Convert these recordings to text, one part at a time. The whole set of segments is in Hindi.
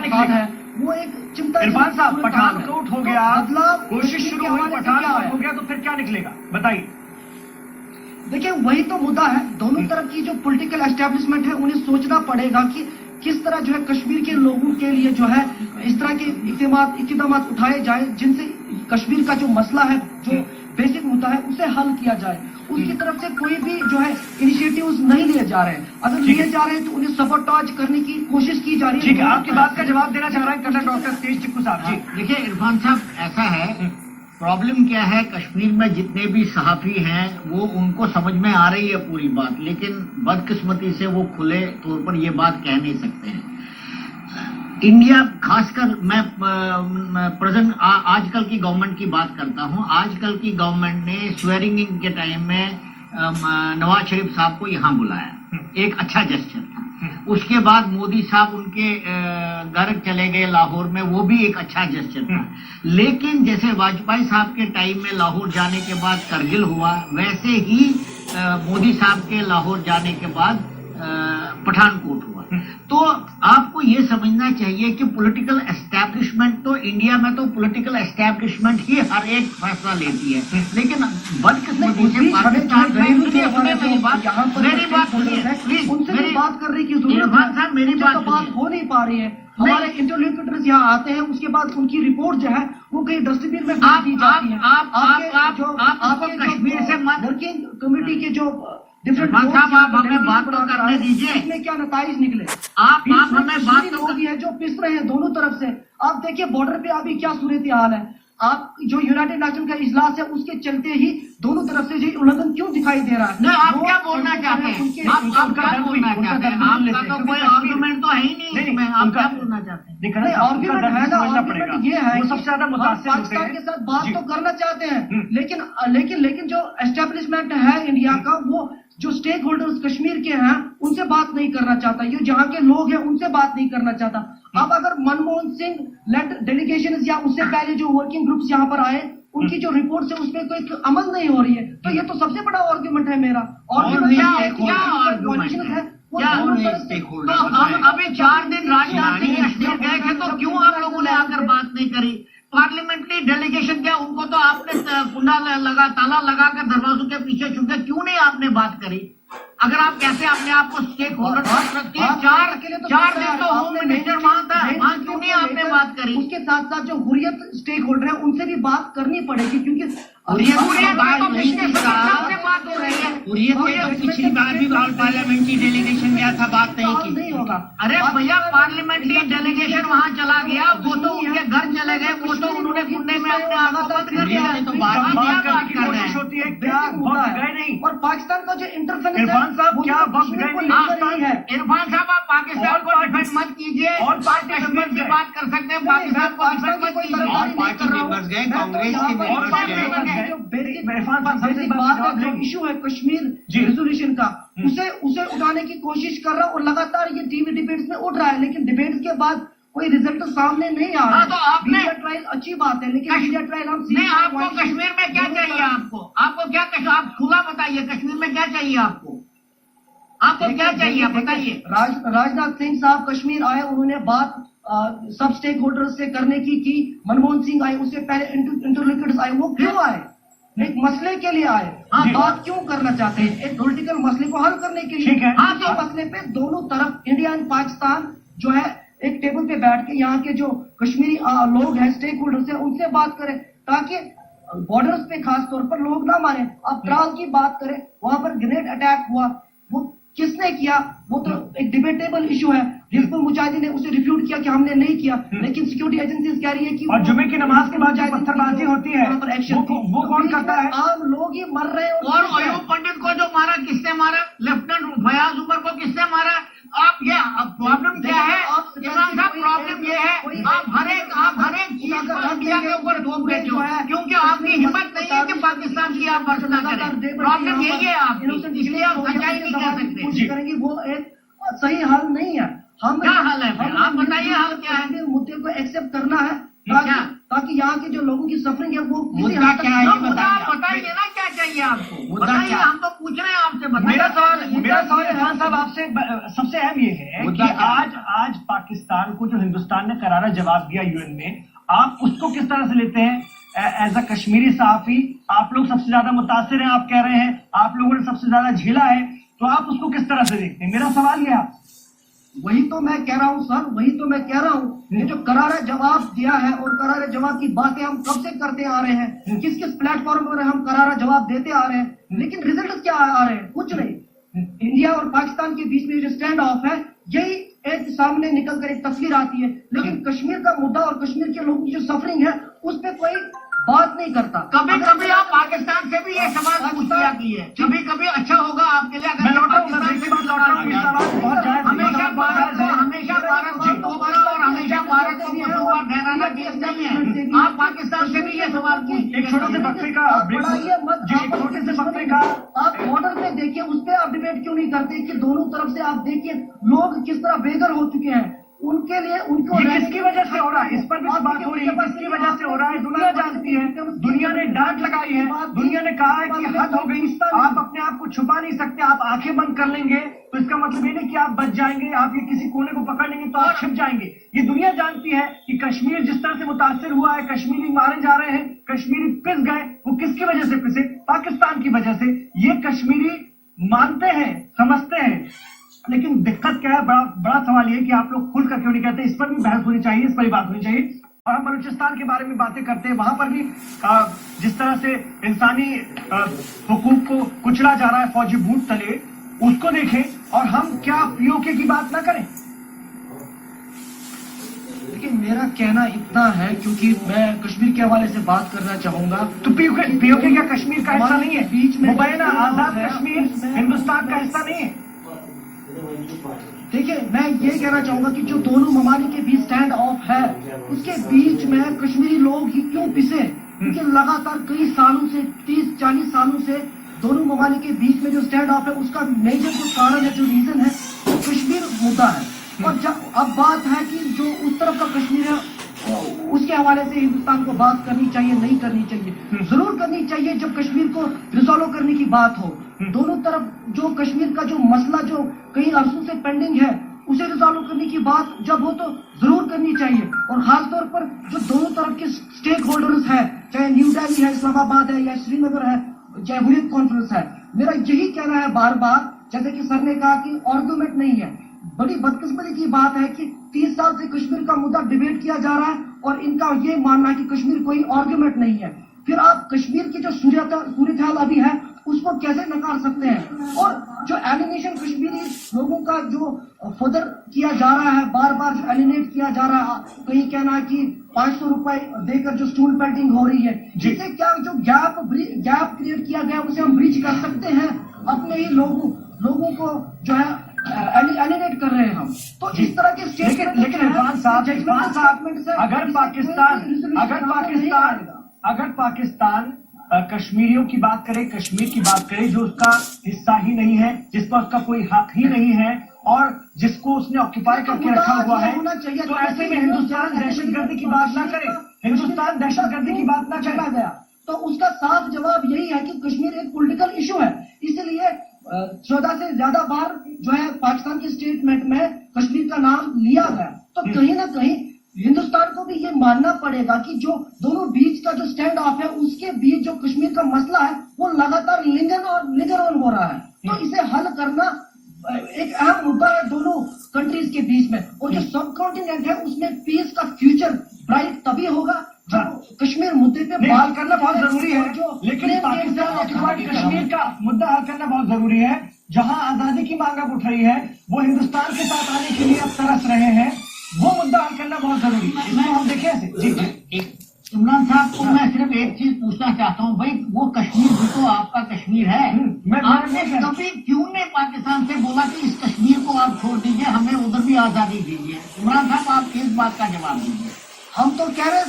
पठान है, वो एक चिंता। इरफान साहब, पठानकोट हो गया, बदलाव कोशिश शुरू हुई, पठानकोट हो गया, तो फिर क्या निकलेगा बताइए। देखिए वही तो मुद्दा है, दोनों तरफ की जो पॉलिटिकल एस्टेब्लिशमेंट है उन्हें सोचना पड़ेगा कि किस तरह जो है कश्मीर के लोगों के लिए जो है इस तरह के इक़दाम उठाए जाए जिनसे कश्मीर का जो मसला है, जो बेसिक मुद्दा है, उसे हल किया जाए। उसकी तरफ से कोई भी जो है इनिशिएटिव्स नहीं लिए जा रहे हैं। अगर लिए जा रहे हैं तो उन्हें सबोटाज करने की कोशिश की जा रही है। ठीक है, आपकी बात का जवाब देना चाह रहे हैं कर्नल डॉक्टर तेज चिक्कू साहब जी। देखिए इरफान साहब, ऐसा है, प्रॉब्लम क्या है, कश्मीर में जितने भी सहाफी हैं वो उनको समझ में आ रही है पूरी बात, लेकिन बदकिस्मती से वो खुले तौर पर ये बात कह नहीं सकते हैं। इंडिया, खासकर मैं प्रेजेंट आजकल की गवर्नमेंट की बात करता हूं। आजकल की गवर्नमेंट ने स्वेरिंग इन के टाइम में नवाज शरीफ साहब को यहां बुलाया, एक अच्छा जेस्चर था। उसके बाद मोदी साहब उनके घर चले गए लाहौर में, वो भी एक अच्छा जेस्चर था। लेकिन जैसे वाजपेयी साहब के टाइम में लाहौर जाने के बाद करगिल हुआ, वैसे ही मोदी साहब के लाहौर जाने के बाद पठानकोट हुआ। तो आपको ये समझना चाहिए कि पॉलिटिकल एस्टैब्लिशमेंट, तो इंडिया में तो पॉलिटिकल एस्टैब्लिशमेंट ही हर एक फैसला लेती है, लेकिन बदकिस्मती से पाकिस्तान में मेरी बात सुनिए प्लीज, उनसे भी बात करने की जरूरत है। मेरी बात हो नहीं पा रही है। हमारे इंटरलोक्यूटर्स यहाँ आते हैं, उसके बाद उनकी रिपोर्ट जो है वो कहीं डस्टबिन में फेंक दी जाती है। आपको कश्मीर से वर्किंग कमेटी के जो डिफरेंट साहब, आप हमें बात तो करने दीजिए, इसमें क्या नताइज निकले। आप हमें बात तो लोग है जो पिस रहे हैं दोनों तरफ से। आप देखिए बॉर्डर पे अभी क्या सूरत हाल है। आप जो यूनाइटेड नेशन का इजलास है उसके चलते ही दोनों तरफ से जो उल्लंघन क्यों दिखाई दे रहा है। नहीं, आप क्या बोलना चाहते हैं, आप क्या बोलना चाहते हैं, आपका तो कोई आर्गुमेंट तो है ही नहीं इसमें, आप क्या बोलना चाहते हैं। आर्गुमेंट है ना, आर्गुमेंट ये है वो सबसे ज्यादा मुतासिर होते पाकिस्तान हैं। के साथ बात तो करना चाहते हैं, लेकिन जो एस्टेब्लिशमेंट है इंडिया का, वो जो स्टेक होल्डर्स कश्मीर के हैं उनसे बात नहीं करना चाहता, ये जहाँ के लोग हैं उनसे बात नहीं करना चाहता। अब अगर मनमोहन सिंह लेड डेलीगेशन या उससे पहले जो वर्किंग ग्रुप्स यहाँ पर आए, उनकी जो रिपोर्ट है उसमें कोई अमल नहीं हो रही है, तो ये तो सबसे बड़ा आर्ग्यूमेंट है मेरा। तो हम अभी 4 दिन राजनाथ सिंह कश्मीर गए थे, तो क्यों आप लोगों ने आकर बात नहीं करी? पार्लियामेंट्री डेलीगेशन क्या, उनको तो आपने कुंडा लगा, ताला लगाकर दरवाजों के पीछे छुप गए, क्यों नहीं आपने बात करी? अगर आप कैसे अपने आप को स्टेक होल्डर रखती है, 4 दिन तो होम मिनिस्टर वहां था, वहां क्यों नहीं आपने बात करी? उसके साथ साथ जो हुर्रियत स्टेक होल्डर है उनसे भी बात करनी पड़ेगी, क्योंकि बात हो रही है। पिछली बार भी पार्लियामेंट्री डेलीगेशन गया था, बात नहीं होगा। अरे भैया, पार्लियामेंट्री डेलीगेशन वहां चला गया, वो तो उनके घर चले गए, वो तो उन्होंने कुंडे में अपने आप को बंद कर दिया। तो बात कोशिश होती है, क्या वक्त गए नहीं? और पाकिस्तान का जो इंटरफेरेंस इरफान साहब, क्या वक्त गए नहीं है? इरफान साहब, आप पाकिस्तान को डिफेंड मत कीजिए, और कश्मीर की बात कर सकते हैं, पाकिस्तान को डिफेंड मत कीजिए। और पार्टी मेंबर्स गए, कांग्रेस के मेंबर्स गए। जो इशू है कश्मीर रेजोल्यूशन का, उसे उठाने की कोशिश कर रहा है और लगातार ये टीवी डिबेट्स में उठ रहा है, लेकिन डिबेट्स के बाद कोई रिजल्ट सामने नहीं आ रहा है। तो आपने मीडिया ट्रायल अच्छी बात है, लेकिन मीडिया ट्रायल हम नहीं, आपको कश्मीर में क्या चाहिए? आपको क्या, आप खुला बताइए, कश्मीर में क्या चाहिए आपको क्या चाहिए, आप बताइए। राजनाथ सिंह साहब कश्मीर आए, उन्होंने बात सब स्टेक होल्डर्स से करने की। मनमोहन सिंह आए, उससे पहले इंटरलोक्यूटर्स आए, वो क्यों आए? एक मसले के लिए आए। बात क्यों करना चाहते हैं? एक पॉलिटिकल मसले को हल करने के लिए। तो मसले पे दोनों तरफ इंडिया एंड पाकिस्तान जो है एक टेबल पे बैठ के यहाँ के जो कश्मीरी लोग हैं, स्टेक होल्डर्स हैं, उनसे बात करें, ताकि बॉर्डर्स पे खास तौर पर लोग ना मारे। अब त्राल की बात करें, वहां पर ग्रेनेड अटैक हुआ, वो किसने किया? वो तो एक डिबेटेबल इशू है। हिजबुल मुजाहिदीन ने उसे रिफ्यूट किया कि हमने नहीं किया, लेकिन सिक्योरिटी एजेंसीज कह रही है कि और जुमे की नमाज के बाद जो पत्थरबाजी होती है वो कौन करता है? आम लोग ही मर रहे हैं। और अयूब पंडित को जो मारा, किसने मारा? लेफ्टिनेंट फयाज उमर को किसने मारा? आप ये प्रॉब्लम क्या है इमरान साहब? प्रॉब्लम ये है, आप हर एक चीज को इंडिया के ऊपर थोप देते हो, क्योंकि आपकी हिम्मत नहीं है कि पाकिस्तान की आप भर्सना करें। प्रॉब्लम यही है आपकी, इसलिए आप सच्चाई नहीं कह सकते। कोशिश करेंगे, वो एक सही हल नहीं है। हम क्या हल है? आप बताइए हल क्या है? मुद्दे को एक्सेप्ट करना है, ताकि यहाँ के जो लोगों की सफरिंग है वो मुद्दा क्या है, बताइए ना, क्या चाहिए आपको? मुद्दा बताइए, क्या? हम तो पूछ रहे हैं आपसे, बताइए। मेरा सवाल इरफान साहब आपसे सबसे अहम ये है मुद्दा कि क्या? आज पाकिस्तान को जो हिंदुस्तान ने करारा जवाब दिया यूएन में, आप उसको किस तरह से लेते हैं? एज अ कश्मीरी सहाफी आप लोग सबसे ज्यादा मुतासिर हैं, आप कह रहे हैं आप लोगों ने सबसे ज्यादा झेला है, तो आप उसको किस तरह से देखते हैं? मेरा सवाल यह है। वही तो मैं कह रहा हूँ सर, वही तो मैं कह रहा हूँ। ये जो करारा जवाब दिया है और करारे जवाब की बातें हम कब से करते आ रहे हैं, किस किस प्लेटफॉर्म पर हम करारा जवाब देते आ रहे हैं, लेकिन रिजल्ट क्या आ रहे हैं? कुछ नहीं। इंडिया और पाकिस्तान के बीच में जो स्टैंड ऑफ है, यही एक सामने निकल कर एक तस्वीर आती है, लेकिन कश्मीर का मुद्दा और कश्मीर के लोगों की जो सफरिंग है उस पर कोई बात नहीं करता। कभी कभी आप पाकिस्तान से भी ये सवाल पूछ लिया कीजिए, कभी कभी अच्छा होगा आपके लिए अगर मैं लौटा हूं, पाकिस्तान से भी लौटा हूं, ये सवाल बहुत जायज है। हमेशा भारत को तोड़ना और हमेशा भारत को कसूरवार ठहराना केस नहीं है। आप पाकिस्तान से भी ये सवाल पूछिए। एक छोटे से वक्फे का बढ़ाइए मत, जी, एक छोटे से वक्फे का आप बॉर्डर पे देखिए, उस पर आप डिबेट क्यों नहीं करते कि दोनों तरफ से आप देखिए लोग किस तरह बेघर हो चुके हैं, उनके लिए उनको ये किसकी वजह से हो रहा है? इस पर भी तो बात हो रही है, किसकी वजह से हो रहा है? दुनिया जानती है, दुनिया ने डांट लगाई है, दुनिया ने कहा है कि हद हो गई, आप अपने आप को छुपा नहीं सकते, आप आंखें बंद कर लेंगे तो इसका मतलब ये नहीं कि आप बच जाएंगे, आप ये किसी कोने को पकड़ लेंगे तो आप छिप जाएंगे। ये दुनिया जानती है कि कश्मीर जिस तरह से मुतासिर हुआ है, कश्मीरी मारे जा रहे हैं, कश्मीरी पिस गए, वो किसकी वजह से पिसे? पाकिस्तान की वजह से। ये कश्मीरी मानते हैं, समझते हैं, लेकिन दिक्कत क्या है? बड़ा सवाल ये है कि आप लोग खुल कर क्यों नहीं कहते? इस पर भी बहस होनी चाहिए, इस पर भी बात होनी चाहिए। और हम बलूचिस्तान के बारे में बातें करते हैं, वहां पर भी जिस तरह से इंसानी हुकूक को कुचला जा रहा है फौजी बूट तले, उसको देखें, और हम क्या पीओके की बात ना करें? लेकिन मेरा कहना इतना है, क्योंकि मैं कश्मीर के हवाले से बात करना चाहूंगा, तो पीओके क्या कश्मीर का हिस्सा नहीं है? बीच में मुबैना आजाद कश्मीर हिंदुस्तान का हिस्सा नहीं है? देखिए, मैं ये कहना चाहूंगा कि जो दोनों ममालिक के बीच स्टैंड ऑफ है, उसके बीच में कश्मीरी लोग ही क्यों पिसे? क्योंकि लगातार कई सालों से, 30-40 सालों से दोनों ममालिक के बीच में जो स्टैंड ऑफ है, उसका मेजर जो कारण है, जो रीजन है, वो कश्मीर मुद्दा है। और जब अब बात है कि जो उस तरफ का कश्मीर है, उसके हवाले से हिंदुस्तान को बात करनी चाहिए, नहीं करनी चाहिए? जरूर करनी चाहिए जब कश्मीर को रिजॉल्व करने की बात हो। दोनों तरफ जो कश्मीर का जो मसला जो कई अरसों से पेंडिंग है, उसे रिजॉल्व करने की बात जब हो तो जरूर करनी चाहिए। और खासतौर पर जो दोनों तरफ के स्टेक होल्डर्स है, चाहे न्यू दिल्ली है, इस्लामाबाद है, या श्रीनगर है, चाहे हुरियत कॉन्फ्रेंस है, मेरा यही कहना है बार बार, जैसे कि सर ने कहा कि आर्गुमेंट नहीं है। बड़ी बदकिस्मती की बात है कि 30 साल से कश्मीर का मुद्दा डिबेट किया जा रहा है और इनका ये मानना है कि कश्मीर कोई आर्गुमेंट नहीं है। फिर आप कश्मीर की जो सूरत हाल अभी है, उसको कैसे नकार सकते हैं? और जो एलिनेशन कश्मीरी लोगों का जो फर्दर किया जा रहा है, बार बार जो एलिनेट किया जा रहा है, कहीं कहना है कि 500 रुपए देकर जो स्टूल पेंटिंग हो रही है, जिससे क्या जो गैप क्रिएट किया गया उसे हम ब्रिज कर सकते हैं? अपने ही लोगों को जो है एलिनेट कर रहे हैं हम। तो इस तरह के लेकिन इरफान साहब, अगर पाकिस्तान कश्मीरियों की बात करे, कश्मीर की बात करे, जो उसका हिस्सा ही नहीं है, जिस पर उसका कोई हक ही नहीं है, और जिसको उसने ऑक्यूपाई करके रखा हुआ है, तो ऐसे में हिंदुस्तान दहशतगर्दी की बात ना करे, हिंदुस्तान दहशतगर्दी की बात ना चला गया। तो उसका साफ जवाब यही है कि कश्मीर एक पॉलिटिकल इशू है, इसलिए 14 से ज्यादा बार जो है पाकिस्तान के स्टेटमेंट में कश्मीर का नाम लिया गया। तो कहीं ना कहीं हिंदुस्तान को भी ये मानना पड़ेगा कि जो दोनों बीच का जो स्टैंड ऑफ है, उसके बीच जो कश्मीर का मसला है, वो लगातार लिंगर ऑन हो रहा है। तो इसे हल करना एक अहम मुद्दा है दोनों कंट्रीज के बीच में। और जो सब कॉन्टिनेंट है, उसमें पीस का फ्यूचर ब्राइट तभी होगा जब कश्मीर मुद्दे पे बात करना बहुत जरूरी है, लेकिन पाकिस्तान ऑक्युपाइड कश्मीर का मुद्दा हल करना बहुत जरूरी है। जहां आजादी की मांग अब उठ रही है, वो हिंदुस्तान के साथ आने के लिए अब तरस रहे हैं, वो मुद्दा हल करना बहुत जरूरी है। इसको हम देखें ऐसे। जी, इमरान साहब को मैं सिर्फ एक चीज पूछना चाहता हूँ, भाई वो कश्मीर भी तो आपका कश्मीर है। आपने कभी क्यों ने पाकिस्तान से बोला कि इस कश्मीर को आप छोड़ दीजिए, हमें उधर भी आजादी दीजिए? इमरान साहब, आप इस बात का जवाब दीजिए। हम तो कह रहे हैं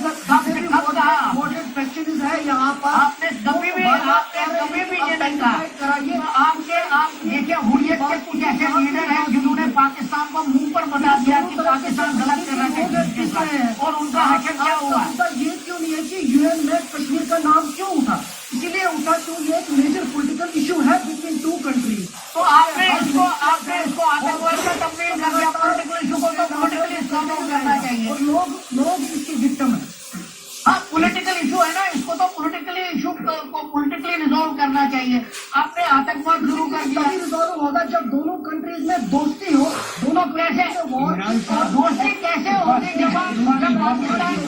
मॉडरेट फैक्ट्रीज है यहाँ पर। आपने कभी भी ये नहीं कहा। आप देखिए, हुर्रियत के कुछ ऐसे लीडर हैं जिन्होंने पाकिस्तान को मुंह पर बता दिया कि पाकिस्तान गलत कर रहा है, और उनका हक क्या हुआ? ये क्यों नहीं है कि यूएन में कश्मीर का नाम क्यों उठा? इसीलिए उठा क्यों? ये एक मेजर पॉलिटिकल इशू रिजॉल्व करना चाहिए। और लोग इसकी विक्टिम है। हाँ, पॉलिटिकल इशू है ना, इसको तो पॉलिटिकली इशू को पॉलिटिकली रिजॉल्व करना चाहिए। आपने आतंकवाद शुरू कर दिया। तभी रिजॉल्व होगा जब दोनों कंट्रीज में दोस्ती हो, दोनों कैसे दोस्ती कैसे होगी जब पाकिस्तान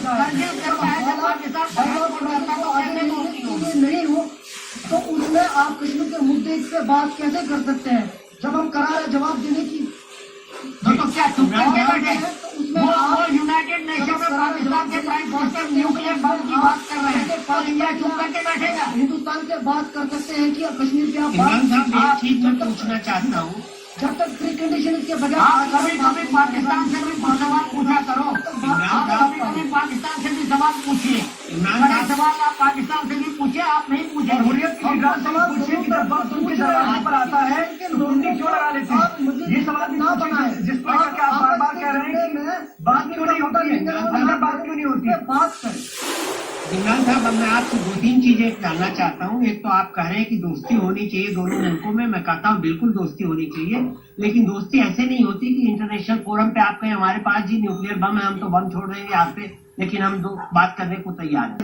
करगिल करता है, जब पाकिस्तान सरहद पर रहता है, तो कैसे दोस्ती होगी? नहीं हो तो उसमें आप कश्मीर के मुद्दे पे बात कैसे कर सकते हैं जब हम करारा जवाब देने की तो क्या चुप करके बैठे? उसमें वो यूनाइटेड नेशन में पाकिस्तान के प्राइम मिनिस्टर न्यूक्लियर बम की बात कर रहे हैं, तो इंडिया चुप करके बैठेगा? हिंदुस्तान से बात कर सकते हैं कि कश्मीर पे आप इमरान साहब एक बात चीज मैं पूछना चाहता हूँ, जब तक प्री कंडीशन के बजाय आप कभी पाकिस्तान से भी सवाल पूछा करो। आप कभी पाकिस्तान से भी सवाल पूछिए। बड़े सवाल आप पाकिस्तान से भी पूछिए, आप नहीं पूछे। हुर्रियत की सवाल पूछिए कि जब वक्त उनके दरवाजे पर आता है दोस्ती क्यों लगा लेते हैं? ये सवाल भी ना पूछिए, बनाए। जिस पर कि आप बार बार कह रहे हैं कि बात क्यों नहीं होती है, अंदर बात क्यों नहीं होती है? बात करें। इमरान साहब अब मैं आपसे 2-3 चीजें जानना चाहता हूँ। एक तो आप कह रहे हैं कि दोस्ती होनी चाहिए दोनों मुल्कों में, मैं कहता हूँ बिल्कुल दोस्ती होनी चाहिए, लेकिन दोस्ती ऐसे नहीं होती कि इंटरनेशनल फोरम पे आप कहें हमारे पास जी न्यूक्लियर बम है, हम तो बम छोड़ देंगे आप पे, लेकिन हम बात करने को तैयार हैं।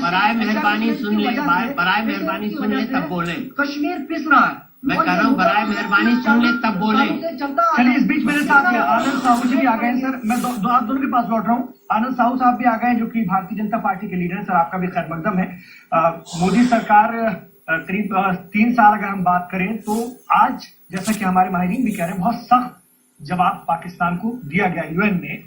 बराए मेहरबानी सुन ले, बराए मेहरबानी सुन ले तब बोले। कश्मीर पिस रहा है। मैं कह रहा हूँ बराए मेहरबानी सुन ले तब बोले। चलिए, इस बीच मेरे साथ आनंद साहू जी भी आ गए हैं। सर, मैं आप दोनों के पास लौट रहा हूँ। आनंद साहू साहब भी आ गए हैं, जो कि भारतीय जनता पार्टी के लीडर हैं। सर, आपका भी खैर मकदम है। मोदी सरकार करीब 3 साल अगर हम बात करें तो आज, जैसा कि हमारे माहिरीन भी कह रहे हैं, बहुत सख्त जवाब पाकिस्तान को दिया गया यूएन में।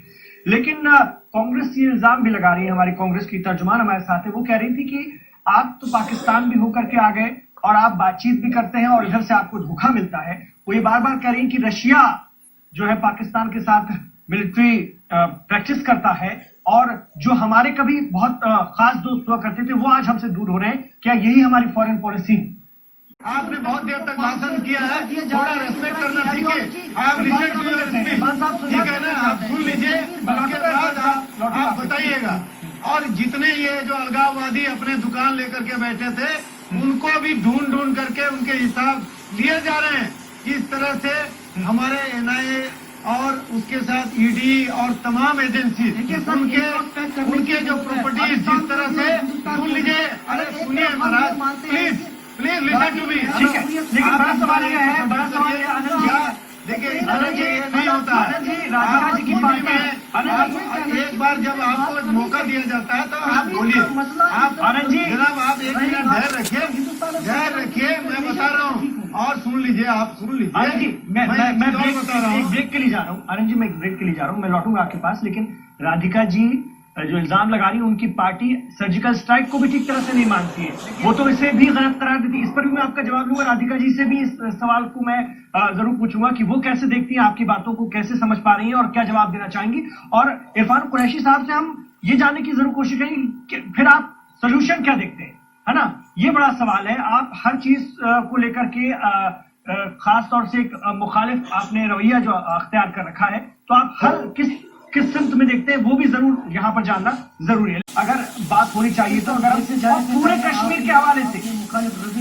लेकिन कांग्रेस ये इल्जाम भी लगा रही है, हमारी कांग्रेस की तर्जुमान हमारे साथ है, वो कह रही थी कि आप तो पाकिस्तान भी होकर के आ गए और आप बातचीत भी करते हैं और इधर से आपको धोखा मिलता है। वो ये बार बार कह रही है कि रशिया जो है पाकिस्तान के साथ मिलिट्री प्रैक्टिस करता है, और जो हमारे कभी बहुत खास दोस्त हुआ करते थे वो आज हमसे दूर हो रहे हैं। क्या यही हमारी फॉरेन पॉलिसी? आपने बहुत देर तक भाषण किया है, थोड़ा रेस्पेक्ट करना सीखिए। आप लिसन टू योर स्पीच, ठीक है ना? आप सुन लीजिए, उसके बाद आप बताइएगा। और जितने ये जो अलगाववादी अपने दुकान लेकर के बैठे थे, उनको भी ढूंढ करके उनके हिसाब लिए जा रहे हैं। इस तरह से हमारे एनआईए और उसके साथ ईडी और तमाम एजेंसी उनके जो प्रॉपर्टीज जिस तरह से सुन लीजिए। अरे सुनिए महाराज, प्लीज लिसन टू मी। ठीक है, लेकिन बड़ा सवाल यह है, बड़ा सवाल ये आनंद जी, देखिए आनंद जी, ये नहीं होता है। राधिका जी की बात में एक बार जब आपको मौका दिया जाता है तो आप बोलिए। आप आनंद जी, जनाब, आप एक मिनट धैर्य रखिए, मैं बता रहा हूँ और सुन लीजिए। आप सुन लीजिए। आनंद जी, मैं बता रहा हूँ। ब्रेक के लिए जा रहा हूँ। आनंद जी, मैं एक ब्रेक के लिए जा रहा हूँ, मैं लौटूंगा आपके पास। लेकिन राधिका जी जो इल्जाम लगा रही है, उनकी पार्टी सर्जिकल स्ट्राइक को भी ठीक तरह से नहीं मानती है, वो तो इसे भी गलत करार देती है। इस पर भी मैं आपका जवाब लूंगा। राधिका जी से भी इस सवाल को मैं जरूर पूछूंगा कि वो कैसे देखती हैं, आपकी बातों को कैसे समझ पा रही हैं और क्या जवाब देना चाहेंगी। और इरफान कुरैशी साहब से हम ये जानने की जरूर कोशिश करेंगे कि फिर आप सोल्यूशन क्या देखते हैं, है ना? ये बड़ा सवाल है। आप हर चीज को लेकर के खास तौर से एक मुखालिफ आपने रवैया जो अख्तियार कर रखा है, तो आप हर किस सिमत में देखते हैं, वो भी जरूर यहाँ पर जानना जरूरी है। अगर बात होनी चाहिए तो अगर पूरे कश्मीर के हवाले से,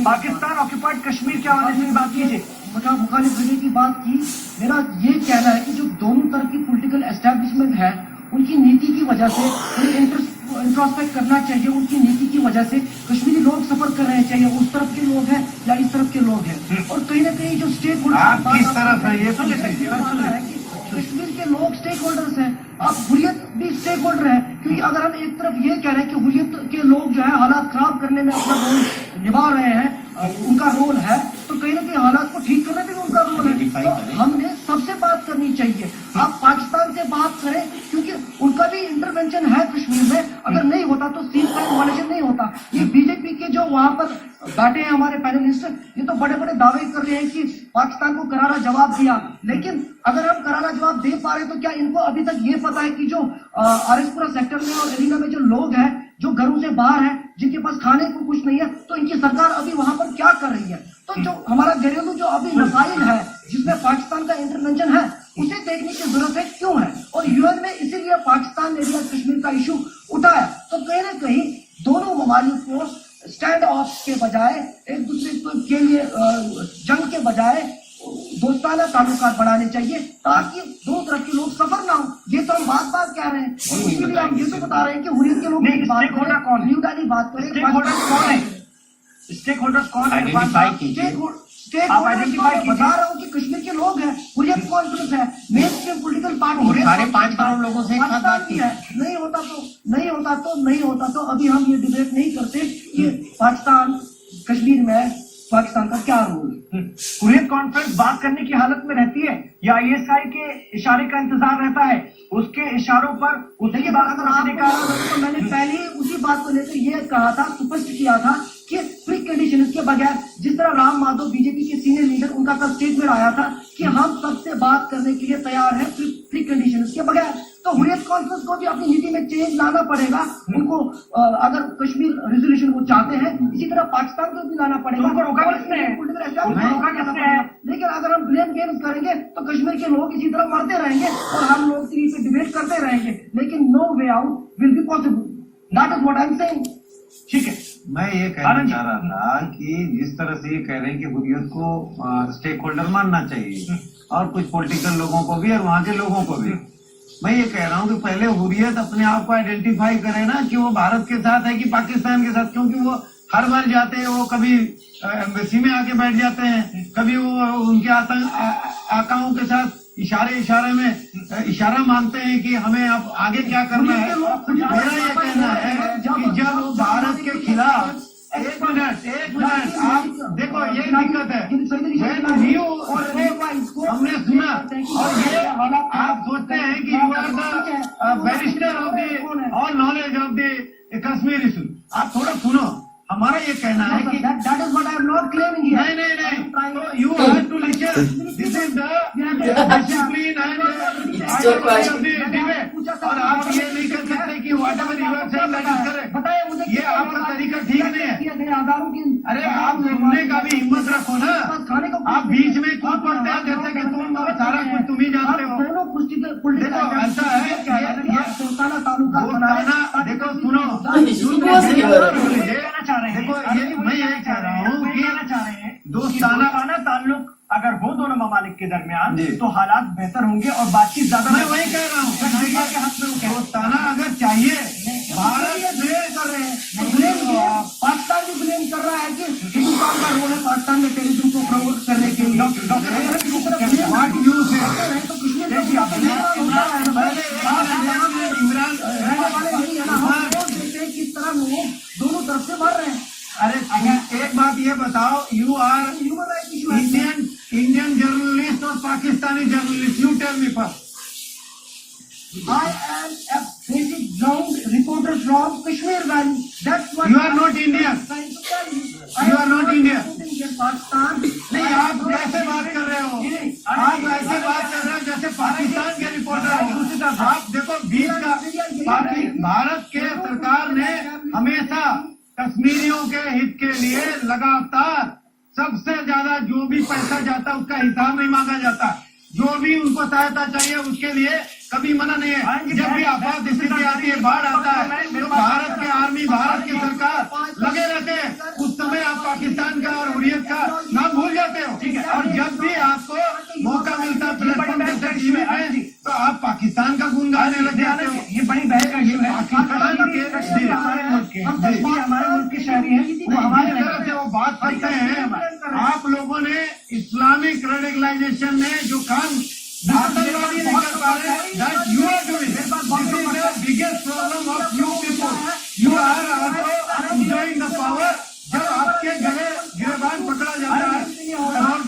पाकिस्तान ऑक्यूपाइड कश्मीर के हवाले से बात कीजिए। मुखालिफ रवैये की बात की, मेरा ये कहना है कि जो दोनों तरफ की पॉलिटिकल एस्टेब्लिशमेंट है, उनकी नीति की वजह से इंट्रोस्पेक्ट करना चाहिए। उनकी नीति की वजह से कश्मीरी लोग सफर कर रहे हैं, चाहे उस तरफ के लोग हैं या इस तरफ के लोग हैं। और कहीं ना कहीं जो स्टेक आप किस तरफ है ये तो लीजिए। कश्मीर के लोग स्टेक होल्डर्स हैं, अब हुर्रियत भी स्टेक होल्डर है। क्योंकि अगर हम एक तरफ ये कह रहे हैं कि हुर्रियत के लोग जो है हालात खराब करने में अपना रोल निभा रहे हैं, उनका रोल है, तो कहीं ना कहीं हालात को ठीक करने में भी उनका रोल है। तो हमने सबसे बात करनी चाहिए। आप पाकिस्तान से बात करें, क्योंकि उनका भी इंटरवेंशन है कश्मीर में। अगर नहीं होता तो सीज फायर वायलेशन नहीं होता। ये बीजेपी के जो वहां पर बैठे हैं हमारे पैनलिस्ट, ये तो बड़े बड़े दावे कर रहे हैं कि पाकिस्तान को करारा जवाब दिया। लेकिन अगर हम करारा जवाब दे पा रहे तो क्या इनको अभी तक ये पता है कि जो आरएसपुरा सेक्टर में और एरिना में जो लोग हैं, जो घरों से बाहर हैं, जिनके पास खाने को कुछ नहीं है, तो इनकी सरकार अभी वहां पर क्या कर रही है? तो जो हमारा घरेलू जो अभी मसाइल है, जिसमें पाकिस्तान का इंटरवेंशन है, उसे देखने की जरूरत है क्यों है। और यूएन में इसीलिए पाकिस्तान एरिया कश्मीर का इशू उठाया। तो कहीं ना कहीं दोनों ममालिक को स्टैंड ऑफ के बजाय, एक दूसरे के लिए जंग के बजाय दोस्ताना ताल्लुकात बढ़ाने चाहिए, ताकि दोनों तरफ के लोग सफर ना हो। ये तो हम बात कह रहे हैं, इसीलिए हम ये तो बता रहे हैं कि हुर्रियत के लोग नहीं, बात स्टेक होल्डर कौन है? न्यू दिल्ली बात करें, स्टेक होल्डर्स कौन है? स्टेक होल्डर्स कौन है? आइडेंटिफाई कीजिए। स्टेक आप होल्डर्स identify को कीजिए। बता रहा हूँ कि कश्मीर के लोग हैं, हुर्रियत कॉन्फ्रेंस है, मेन स्ट्रीम पोलिटिकल पार्टी वो साढ़े 5 करोड़ लोगों से एक साथ बात पाकिस्तान की की है। नहीं होता तो अभी हम ये डिबेट नहीं करते कि पाकिस्तान कश्मीर में पाकिस्तान का क्या रोल है। हुर्रियत कॉन्फ्रेंस बात करने की हालत में रहती है या आईएसआई के इशारे का इंतजार रहता है? उसके इशारों पर उसकी देखिए, बात अगर रखने का तो मैंने पहले ही उसी बात को लेकर ये कहा था, स्पष्ट किया था कि प्री कंडीशन के बगैर, जिस तरह राम माधव बीजेपी के सीनियर लीडर, उनका कल स्टेटमेंट आया था कि हम सबसे बात करने के लिए तैयार हैं प्री कंडीशन के बगैर। तो हुर्रियत कॉन्फ्रेंस को भी अपनी नीति में चेंज लाना पड़ेगा उनको। अगर कश्मीर रेजोल्यूशन वो चाहते हैं, इसी तरह पाकिस्तान को भी लाना पड़ेगा। उनको रोका किसने है? उनको रोका किसने है? लेकिन अगर हम ब्लेम गेम्स करेंगे तो कश्मीर के लोग इसी तरह मरते रहेंगे और हम लोग टीवी पे डिबेट करते रहेंगे, लेकिन no way out will be possible. That is what I am saying. ठीक है। मैं ये कहना चाह रहा था कि जिस तरह से ये कह रहे हैं कि हुर्रियत को स्टेक होल्डर मानना चाहिए और कुछ पॉलिटिकल लोगों को भी और वहां के लोगों को भी, मैं ये कह रहा हूँ कि पहले हुर्रियत अपने आप को आइडेंटिफाई करे ना कि वो भारत के साथ है कि पाकिस्तान के साथ, क्योंकि वो हर बार जाते हैं, वो कभी एम्बेसी में आके बैठ जाते हैं, कभी वो उनके आकाओं के साथ इशारे में इशारा मांगते हैं कि हमें अब आगे क्या करना है। मेरा ये कहना है कि जब भारत के खिलाफ एक मिनट आप देखो, ये दिक्कत है। हमने सुना और ये आप सोचते हैं कि you are the barrister of the all knowledge of the Kashmir issue. आप थोड़ा सुनो, हमारा ये कहना है कि that is what I am not claiming here. नहीं, you have to listen, this is the discipline and debate. और आप ये नहीं कर सकते कि whatever you are saying that is correct. बताइए मुझे, ये आपका तरीका ठीक नहीं है। आधारों की, अरे आप सुनने का भी हिम्मत रखो ना, खाने को आप बीच में कूद पड़ते हैं जैसे कि तुम सारा कुछ तुम ही जानते हो। दोनों देखो ऐसा है, ये दोस्ताना ताल्लुकात दोस्ताना, देखो सुनो, देखो ये मैं यही कह रहा हूँ कि दोस्ताना ताल्लुक अगर हो दोनों ममालिक के दरमियान जी। तो हालात बेहतर होंगे और बातचीत ज्यादा। मैं वही कह रहा हूँ, के हाथ में दोस्ताना अगर चाहिए, भारत ब्लेम कर रहे हैं, पाकिस्तान भी ब्लेम कर रहा है कि हिंदुस्तान का रोल है पाकिस्तान में टेररिज्म को प्रमोट करने के लिए। व्हाट यूज है तो कश्मीर में इमरान किस तरह लोग दोनों तरफ से मर रहे हैं। अरे एक बात ये बताओ, you are human right issue है। इंडियन जर्नलिस्ट और Pakistani journalist, you tell me first. I am a basic ground reporter from Kashmir Valley. That's what You are not Indian. I'm trying to tell you. You are not Indian. Pakistan नहीं, आप कैसे बात कर रहे हो? आप ऐसे बात कर रहे हो जैसे पाकिस्तान के रिपोर्टर हो। आप देखो बीच का भारत के सरकार ने हमेशा कश्मीरियों के हित के लिए लगातार सबसे ज्यादा जो भी पैसा जाता है उसका हिसाब नहीं मांगा जाता। जो भी उनको सहायता चाहिए उसके लिए कभी मना नहीं है। जब भी आपात स्थिति आती है, बाढ़ आता है, तो भारत के आर्मी, भारत की सरकार लगे रहते हैं। उस समय आप पाकिस्तान का और हुर्रियत का नाम भूल जाते हो। और जब भी आपको मौका मिलता है प्लेटफॉर्म जैसे टीवी में, तो आप पाकिस्तान का गुण गाने लग जाते हो। ये बड़ी बहस का ये है। पाकिस्तान हमारे मुल्क के शहरी हैं, वो हमारे तरह से वो बात करते हैं। आप लोगों ने इस्लामिक रेडिकलाइजेशन में जो काम आतंकवादी नहीं कर पा रहे, that you are doing. This is the biggest problem of you people. You are also enjoying the power. जब आपके गले गिरबान पकड़ा जाता है और आप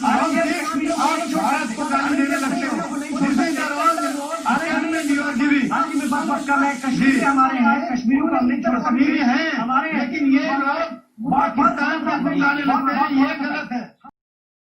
भारत को गाली देने लगते हो, कश्मीर हमारे हैं, कश्मीरियों का हमने कश्मीरी हैं हमारे, लेकिन ये लोग पाकिस्तान का गुण गाने लगते हैं, ये गलत है।